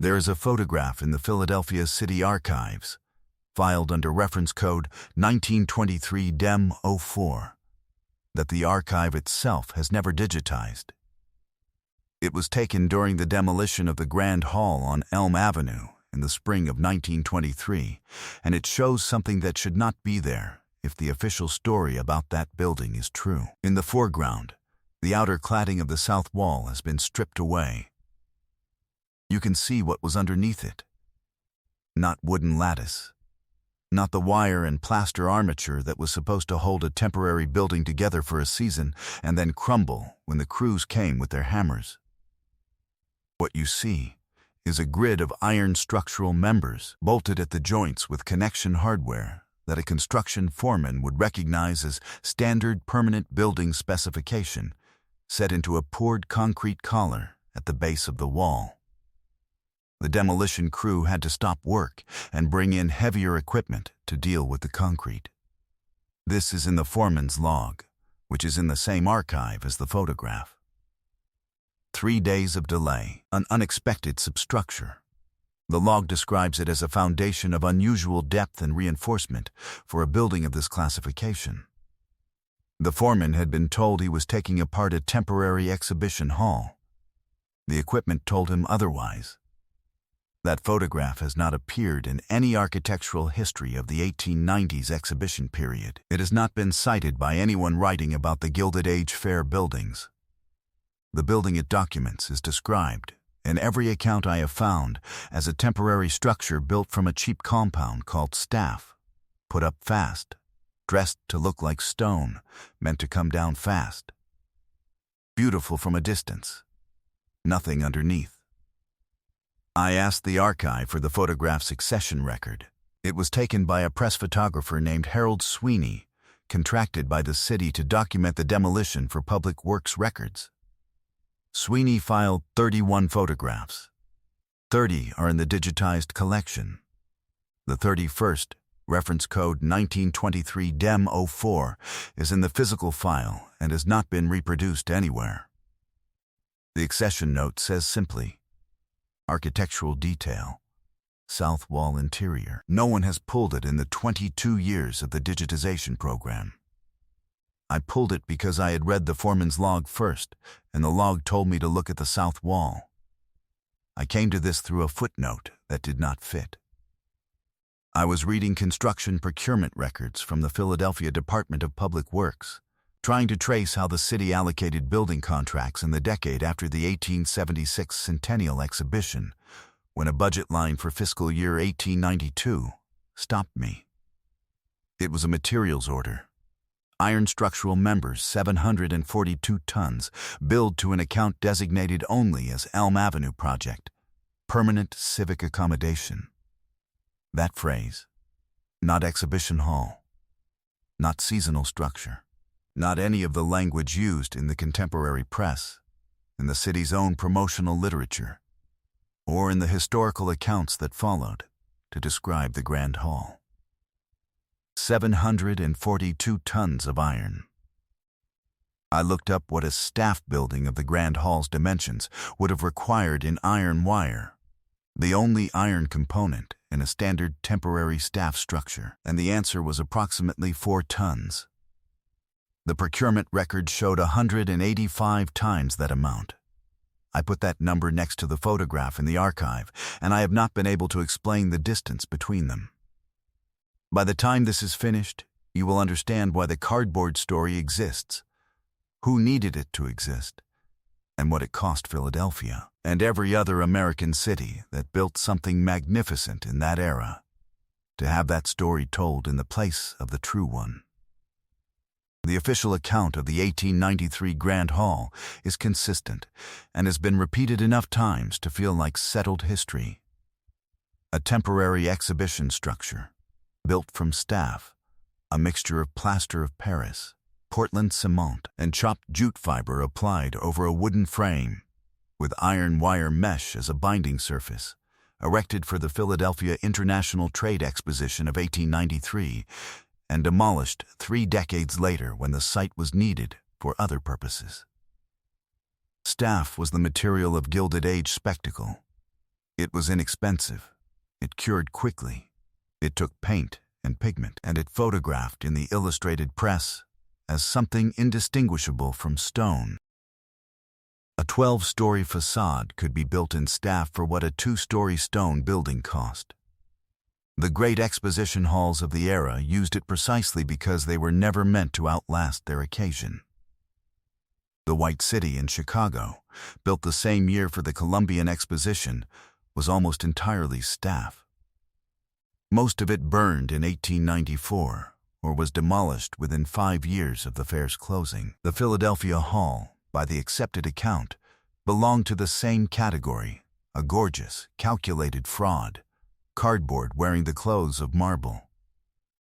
There is a photograph in the Philadelphia City Archives, filed under reference code 1923 DEM 04, that the archive itself has never digitized. It was taken during the demolition of the Grand Hall on Elm Avenue in the spring of 1923, and it shows something that should not be there if the official story about that building is true. In the foreground, the outer cladding of the south wall has been stripped away. You can see what was underneath it. Not wooden lattice. Not the wire and plaster armature that was supposed to hold a temporary building together for a season and then crumble when the crews came with their hammers. What you see is a grid of iron structural members bolted at the joints with connection hardware that a construction foreman would recognize as standard permanent building specification, set into a poured concrete collar at the base of the wall. The demolition crew had to stop work and bring in heavier equipment to deal with the concrete. This is in the foreman's log, which is in the same archive as the photograph. 3 days of delay, an unexpected substructure. The log describes it as a foundation of unusual depth and reinforcement for a building of this classification. The foreman had been told he was taking apart a temporary exhibition hall. The equipment told him otherwise. That photograph has not appeared in any architectural history of the 1890s exhibition period. It has not been cited by anyone writing about the Gilded Age Fair buildings. The building it documents is described, in every account I have found, as a temporary structure built from a cheap compound called staff, put up fast, dressed to look like stone, meant to come down fast. Beautiful from a distance, nothing underneath. I asked the archive for the photograph's succession record. It was taken by a press photographer named Harold Sweeney, contracted by the city to document the demolition for Public Works records. Sweeney filed 31 photographs. 30 are in the digitized collection. The 31st, reference code 1923 DEM 04, is in the physical file and has not been reproduced anywhere. The accession note says simply, architectural detail, south wall interior. No one has pulled it in the 22 years of the digitization program. I pulled it because I had read the foreman's log first, and the log told me to look at the south wall. I came to this through a footnote that did not fit. I was reading construction procurement records from the Philadelphia Department of Public Works, trying to trace how the city allocated building contracts in the decade after the 1876 Centennial Exhibition, when a budget line for fiscal year 1892 stopped me. It was a materials order. Iron structural members, 742 tons, billed to an account designated only as Elm Avenue Project, Permanent Civic Accommodation. That phrase, not exhibition hall, not seasonal structure, not any of the language used in the contemporary press, in the city's own promotional literature, or in the historical accounts that followed to describe the Grand Hall. 742 tons of iron. I looked up what a staff building of the Grand Hall's dimensions would have required in iron wire, the only iron component in a standard temporary staff structure, and the answer was approximately 4 tons. The procurement record showed 185 times that amount. I put that number next to the photograph in the archive, and I have not been able to explain the distance between them. By the time this is finished, you will understand why the cardboard story exists, who needed it to exist, and what it cost Philadelphia and every other American city that built something magnificent in that era, to have that story told in the place of the true one. The official account of the 1893 Grand Hall is consistent and has been repeated enough times to feel like settled history. A temporary exhibition structure, built from staff, a mixture of plaster of Paris, Portland cement, and chopped jute fiber applied over a wooden frame, with iron wire mesh as a binding surface, erected for the Philadelphia International Trade Exposition of 1893, and demolished 3 decades later when the site was needed for other purposes. Staff was the material of Gilded Age spectacle. It was inexpensive. It cured quickly. It took paint and pigment, and it photographed in the illustrated press as something indistinguishable from stone. A 12-story facade could be built in staff for what a 2-story stone building cost. The great exposition halls of the era used it precisely because they were never meant to outlast their occasion. The White City in Chicago, built the same year for the Columbian Exposition, was almost entirely staff. Most of it burned in 1894 or was demolished within 5 years of the fair's closing. The Philadelphia Hall, by the accepted account, belonged to the same category, a gorgeous, calculated fraud, cardboard wearing the clothes of marble.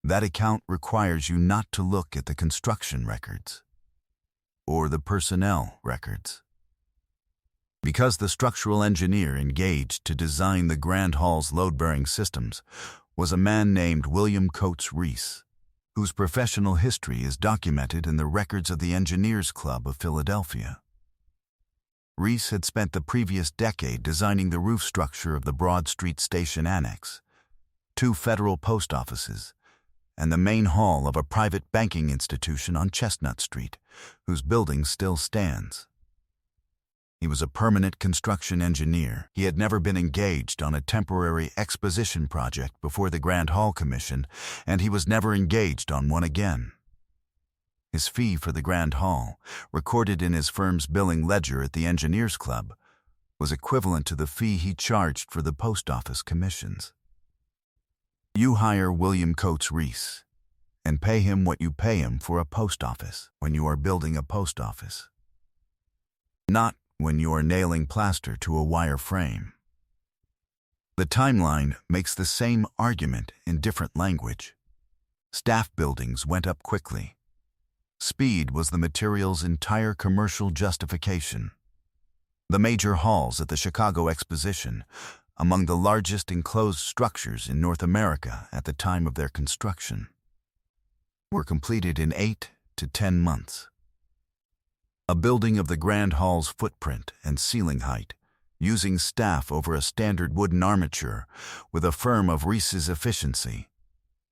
That account requires you not to look at the construction records or the personnel records. Because the structural engineer engaged to design the Grand Hall's load-bearing systems was a man named William Coates Reese, whose professional history is documented in the records of the Engineers Club of Philadelphia. Reese had spent the previous decade designing the roof structure of the Broad Street Station Annex, 2 federal post offices, and the main hall of a private banking institution on Chestnut Street, whose building still stands. He was a permanent construction engineer. He had never been engaged on a temporary exposition project before the Grand Hall Commission, and he was never engaged on one again. His fee for the Grand Hall, recorded in his firm's billing ledger at the Engineers Club, was equivalent to the fee he charged for the post office commissions. You hire William Coates Reese and pay him what you pay him for a post office when you are building a post office, not when you are nailing plaster to a wire frame. The timeline makes the same argument in different language. Staff buildings went up quickly. Speed was the material's entire commercial justification. The major halls at the Chicago Exposition, among the largest enclosed structures in North America at the time of their construction, were completed in 8 to 10 months. A building of the Grand Hall's footprint and ceiling height, using staff over a standard wooden armature with a firm of Reese's efficiency,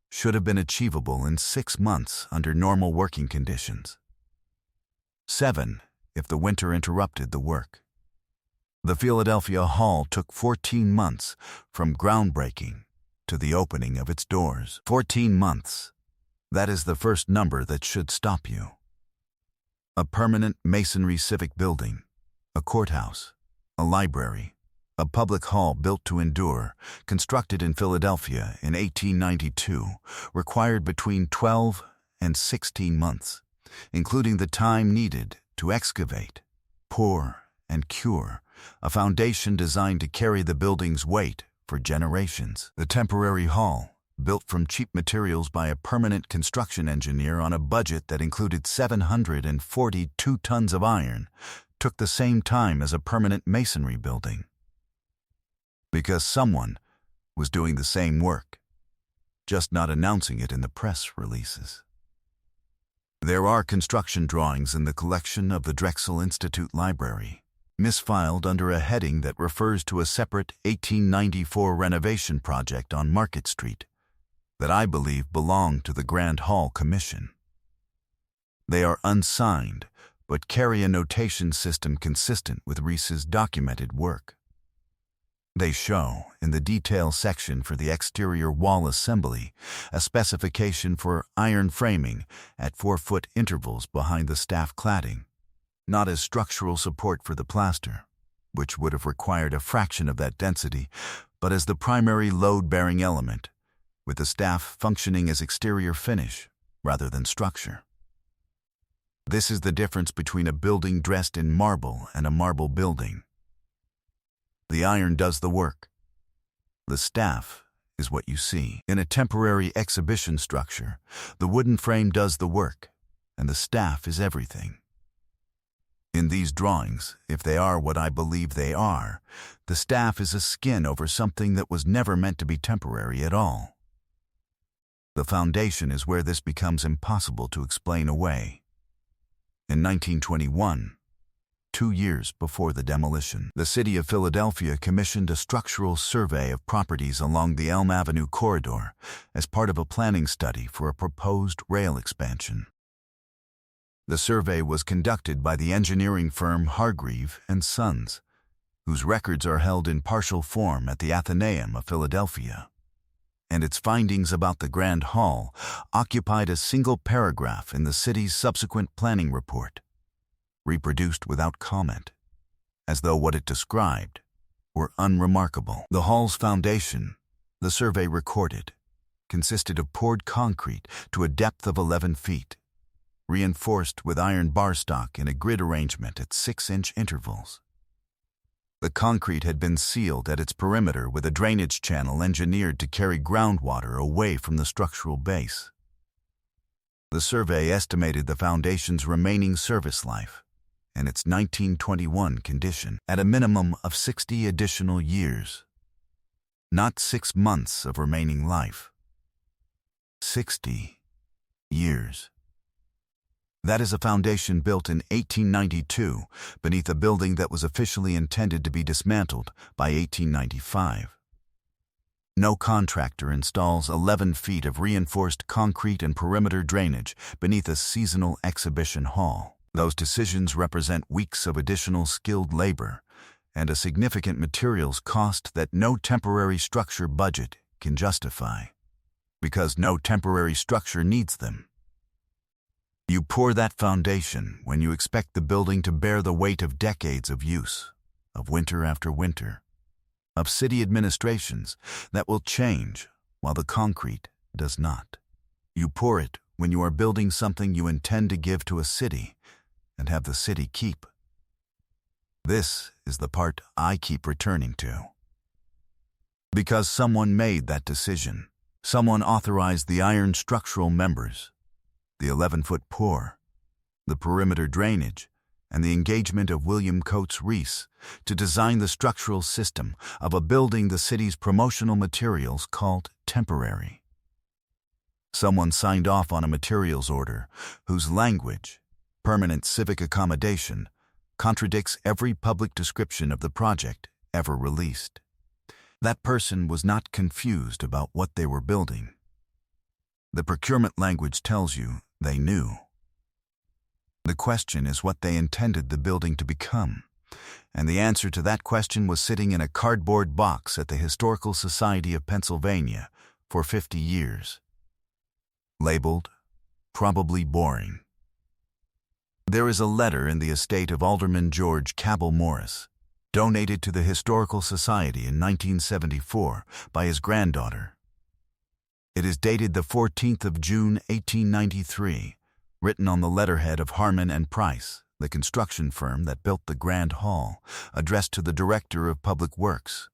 should have been achievable in 6 months under normal working conditions. 7 if the winter interrupted the work. The Philadelphia Hall took 14 months from groundbreaking to the opening of its doors. 14 months. That is the first number that should stop you. A permanent masonry civic building, a courthouse, a library, a public hall built to endure, constructed in Philadelphia in 1892, required between 12 and 16 months, including the time needed to excavate, pour, and cure a foundation designed to carry the building's weight for generations. The temporary hall, built from cheap materials by a permanent construction engineer on a budget that included 742 tons of iron, took the same time as a permanent masonry building. Because someone was doing the same work, just not announcing it in the press releases. There are construction drawings in the collection of the Drexel Institute Library, misfiled under a heading that refers to a separate 1894 renovation project on Market Street that I believe belonged to the Grand Hall Commission. They are unsigned, but carry a notation system consistent with Reese's documented work. They show, in the detail section for the exterior wall assembly, a specification for iron framing at 4-foot intervals behind the staff cladding, not as structural support for the plaster, which would have required a fraction of that density, but as the primary load-bearing element, with the staff functioning as exterior finish rather than structure. This is the difference between a building dressed in marble and a marble building. The iron does the work. The staff is what you see. In a temporary exhibition structure, the wooden frame does the work, and the staff is everything. In these drawings, if they are what I believe they are, the staff is a skin over something that was never meant to be temporary at all. The foundation is where this becomes impossible to explain away. In 1921, 2 years before the demolition. The city of Philadelphia commissioned a structural survey of properties along the Elm Avenue corridor as part of a planning study for a proposed rail expansion. The survey was conducted by the engineering firm Hargreave and Sons, whose records are held in partial form at the Athenaeum of Philadelphia, and its findings about the Grand Hall occupied a single paragraph in the city's subsequent planning report, reproduced without comment, as though what it described were unremarkable. The hall's foundation, the survey recorded, consisted of poured concrete to a depth of 11 feet, reinforced with iron bar stock in a grid arrangement at 6-inch intervals. The concrete had been sealed at its perimeter with a drainage channel engineered to carry groundwater away from the structural base. The survey estimated the foundation's remaining service life and its 1921 condition at a minimum of 60 additional years. Not 6 months of remaining life. 60 years. That is a foundation built in 1892 beneath a building that was officially intended to be dismantled by 1895. No contractor installs 11 feet of reinforced concrete and perimeter drainage beneath a seasonal exhibition hall. Those decisions represent weeks of additional skilled labor and a significant materials cost that no temporary structure budget can justify, because no temporary structure needs them. You pour that foundation when you expect the building to bear the weight of decades of use, of winter after winter, of city administrations that will change while the concrete does not. You pour it when you are building something you intend to give to a city and have the city keep. This is the part I keep returning to. Because someone made that decision, someone authorized the iron structural members, the 11-foot pour, the perimeter drainage, and the engagement of William Coates Rees to design the structural system of a building the city's promotional materials called temporary. Someone signed off on a materials order whose language, permanent civic accommodation, contradicts every public description of the project ever released. That person was not confused about what they were building. The procurement language tells you they knew. The question is what they intended the building to become, and the answer to that question was sitting in a cardboard box at the Historical Society of Pennsylvania for 50 years. Labeled, probably boring. There is a letter in the estate of Alderman George Cabell Morris, donated to the Historical Society in 1974 by his granddaughter. It is dated the 14th of June, 1893, written on the letterhead of Harman and Price, the construction firm that built the Grand Hall, addressed to the Director of Public Works.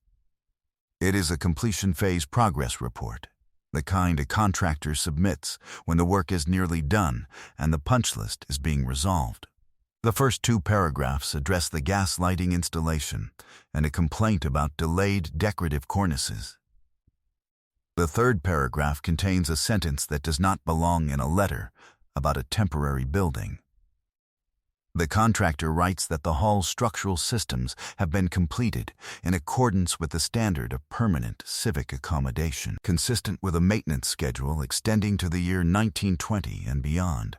It is a completion phase progress report, the kind a contractor submits when the work is nearly done and the punch list is being resolved. The first 2 paragraphs address the gas lighting installation and a complaint about delayed decorative cornices. The 3rd paragraph contains a sentence that does not belong in a letter about a temporary building. The contractor writes that the hall's structural systems have been completed in accordance with the standard of permanent civic accommodation, consistent with a maintenance schedule extending to the year 1920 and beyond,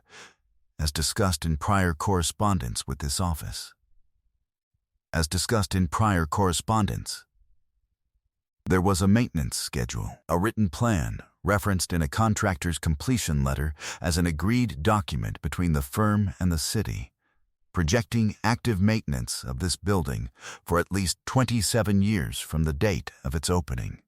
as discussed in prior correspondence with this office. As discussed in prior correspondence, there was a maintenance schedule, a written plan referenced in a contractor's completion letter as an agreed document between the firm and the city, projecting active maintenance of this building for at least 27 years from the date of its opening.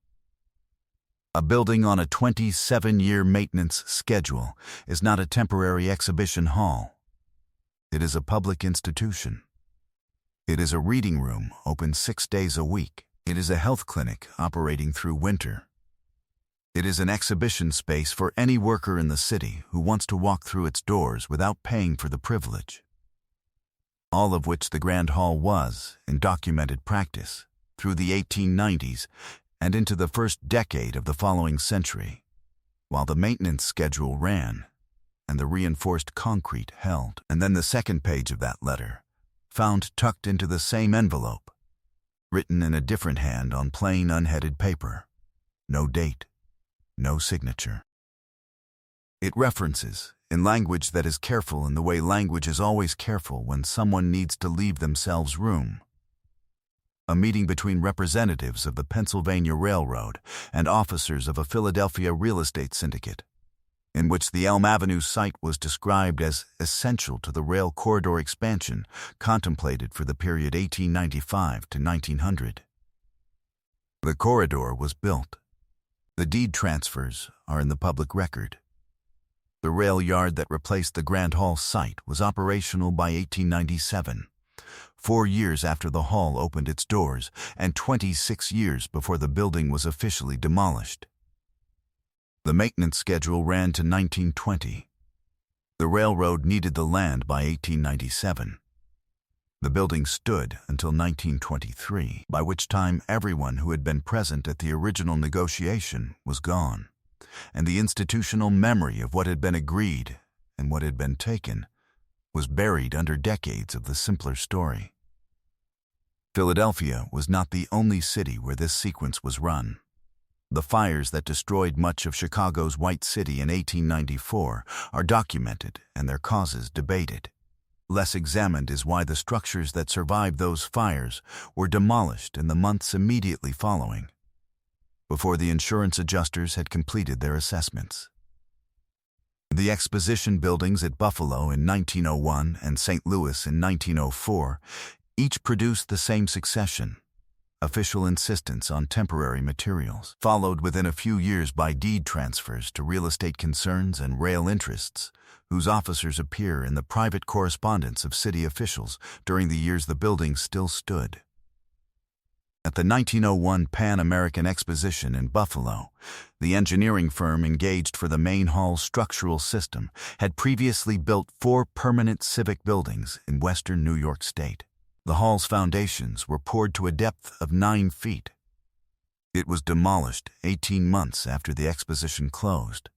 A building on a 27-year maintenance schedule is not a temporary exhibition hall. It is a public institution. It is a reading room open 6 days a week. It is a health clinic operating through winter. It is an exhibition space for any worker in the city who wants to walk through its doors without paying for the privilege. All of which the Grand Hall was in documented practice through the 1890s and into the first decade of the following century, while the maintenance schedule ran and the reinforced concrete held. And then the second page of that letter, found tucked into the same envelope, written in a different hand on plain unheaded paper. No date, no signature. It references, in language that is careful in the way language is always careful when someone needs to leave themselves room, a meeting between representatives of the Pennsylvania Railroad and officers of a Philadelphia real estate syndicate, in which the Elm Avenue site was described as essential to the rail corridor expansion contemplated for the period 1895 to 1900. The corridor was built. The deed transfers are in the public record. The rail yard that replaced the Grand Hall site was operational by 1897, 4 years after the hall opened its doors and 26 years before the building was officially demolished. The maintenance schedule ran to 1920. The railroad needed the land by 1897. The building stood until 1923, by which time everyone who had been present at the original negotiation was gone, and the institutional memory of what had been agreed and what had been taken was buried under decades of the simpler story. Philadelphia was not the only city where this sequence was run. The fires that destroyed much of Chicago's White City in 1894 are documented and their causes debated. Less examined is why the structures that survived those fires were demolished in the months immediately following, before the insurance adjusters had completed their assessments. The exposition buildings at Buffalo in 1901 and St. Louis in 1904 each produced the same succession: official insistence on temporary materials, followed within a few years by deed transfers to real estate concerns and rail interests, whose officers appear in the private correspondence of city officials during the years the buildings still stood. At the 1901 Pan American Exposition in Buffalo, the engineering firm engaged for the main hall structural system had previously built 4 permanent civic buildings in western New York State. The hall's foundations were poured to a depth of 9 feet. It was demolished 18 months after the exposition closed.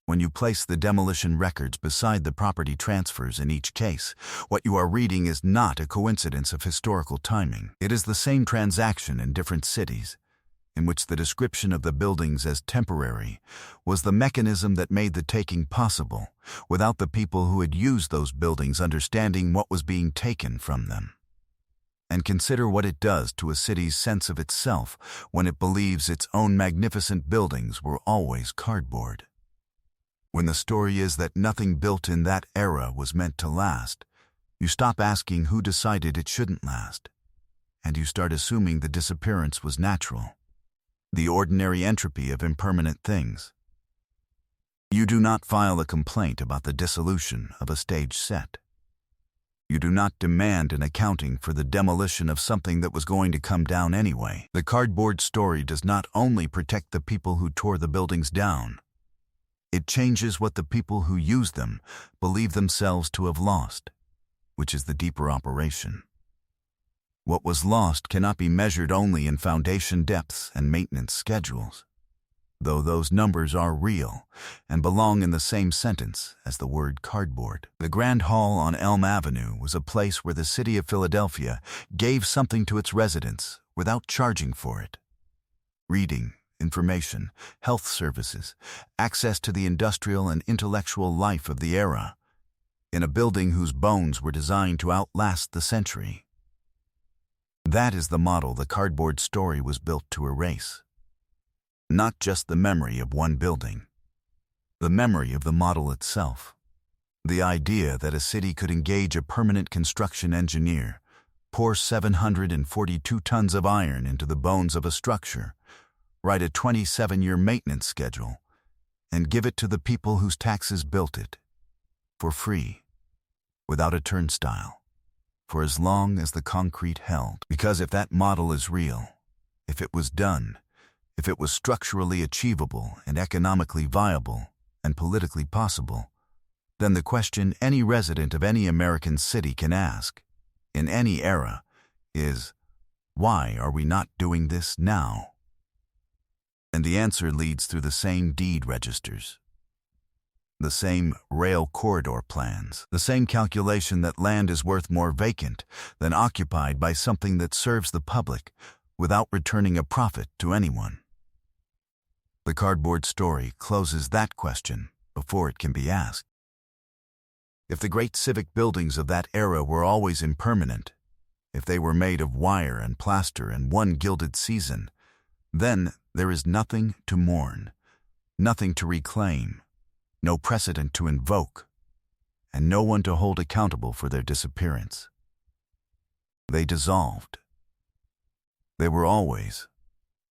When you place the demolition records beside the property transfers in each case, what you are reading is not a coincidence of historical timing. It is the same transaction in different cities, in which the description of the buildings as temporary was the mechanism that made the taking possible, without the people who had used those buildings understanding what was being taken from them. And consider what it does to a city's sense of itself when it believes its own magnificent buildings were always cardboard. When the story is that nothing built in that era was meant to last, you stop asking who decided it shouldn't last, and you start assuming the disappearance was natural, the ordinary entropy of impermanent things. You do not file a complaint about the dissolution of a stage set. You do not demand an accounting for the demolition of something that was going to come down anyway. The cardboard story does not only protect the people who tore the buildings down, it changes what the people who use them believe themselves to have lost, which is the deeper operation. What was lost cannot be measured only in foundation depths and maintenance schedules, though those numbers are real and belong in the same sentence as the word cardboard. The Grand Hall on Elm Avenue was a place where the city of Philadelphia gave something to its residents without charging for it: reading, information, health services, access to the industrial and intellectual life of the era, in a building whose bones were designed to outlast the century. That is the model the cardboard story was built to erase. Not just the memory of one building, the memory of the model itself. The idea that a city could engage a permanent construction engineer, pour 742 tons of iron into the bones of a structure, write a 27-year maintenance schedule, and give it to the people whose taxes built it, for free, without a turnstile, for as long as the concrete held. Because if that model is real, if it was done, if it was structurally achievable and economically viable and politically possible, then the question any resident of any American city can ask, in any era, is, why are we not doing this now? And the answer leads through the same deed registers. The same rail corridor plans, the same calculation that land is worth more vacant than occupied by something that serves the public without returning a profit to anyone. The cardboard story closes that question before it can be asked. If the great civic buildings of that era were always impermanent, if they were made of wire and plaster and one gilded season, then there is nothing to mourn, nothing to reclaim, no precedent to invoke, and no one to hold accountable for their disappearance. They dissolved. They were always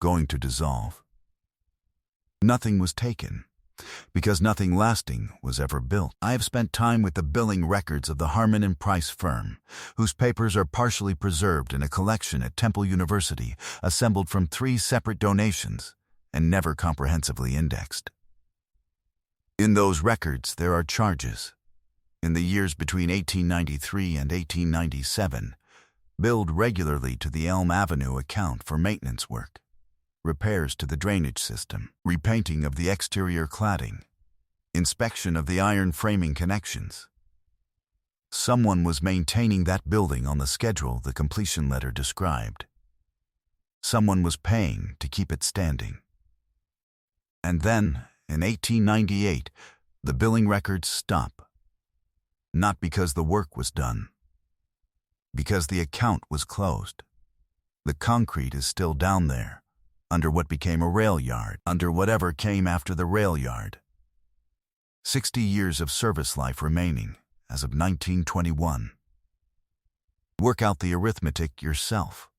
going to dissolve. Nothing was taken, because nothing lasting was ever built. I have spent time with the billing records of the Harman and Price firm, whose papers are partially preserved in a collection at Temple University, assembled from 3 separate donations and never comprehensively indexed. In those records, there are charges, in the years between 1893 and 1897, billed regularly to the Elm Avenue account for maintenance work, repairs to the drainage system, repainting of the exterior cladding, inspection of the iron framing connections. Someone was maintaining that building on the schedule the completion letter described. Someone was paying to keep it standing. And then, in 1898, the billing records stop. Not because the work was done, because the account was closed. The concrete is still down there, under what became a rail yard, under whatever came after the rail yard. 60 years of service life remaining as of 1921. Work out the arithmetic yourself.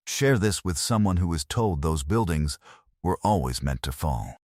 Share this with someone who is told those buildings were always meant to fall.